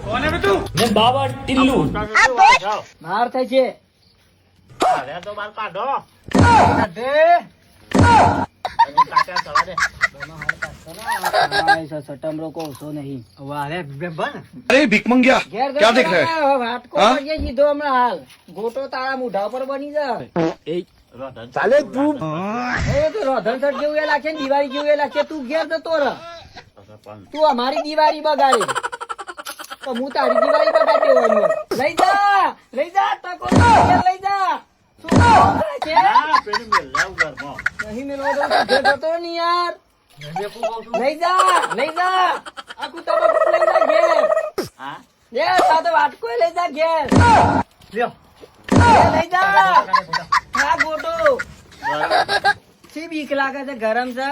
કોને બધું ને બાબા ટીલ્લુ માર થાય છે અરે તો બાર કાઢો સટમરો કોસો નહીં વારે બેબન अरे भीख मंगिया ઘેર क्या देख रहे हैं વાટકો હા? કરીએ જીધો હમણાં હાલ ગોટો તારા મુઢા પર બની જા साले तू એ તો રોધન સટ જેવું એ લાગે ને દિવાળી જેવું એ લાગે તું ઘેર જતો રહ તું અમારી દિવાળી બગાડે તો હું તારી દિવાળી બગાડી દેવાની હોય. લઈ જા તકો ઘેર લઈ જા શું કરે છે નહીં મેલવા દઉં તું ઘેર જતો ને યાર લઈ જા આખું તમાકુ લઈ જા ઘેર લે તા તો વાટકો લઈ જા ઘેર લ્યો લઈ જા હા ગોટો શી બીક લાગે છે ગરમ છે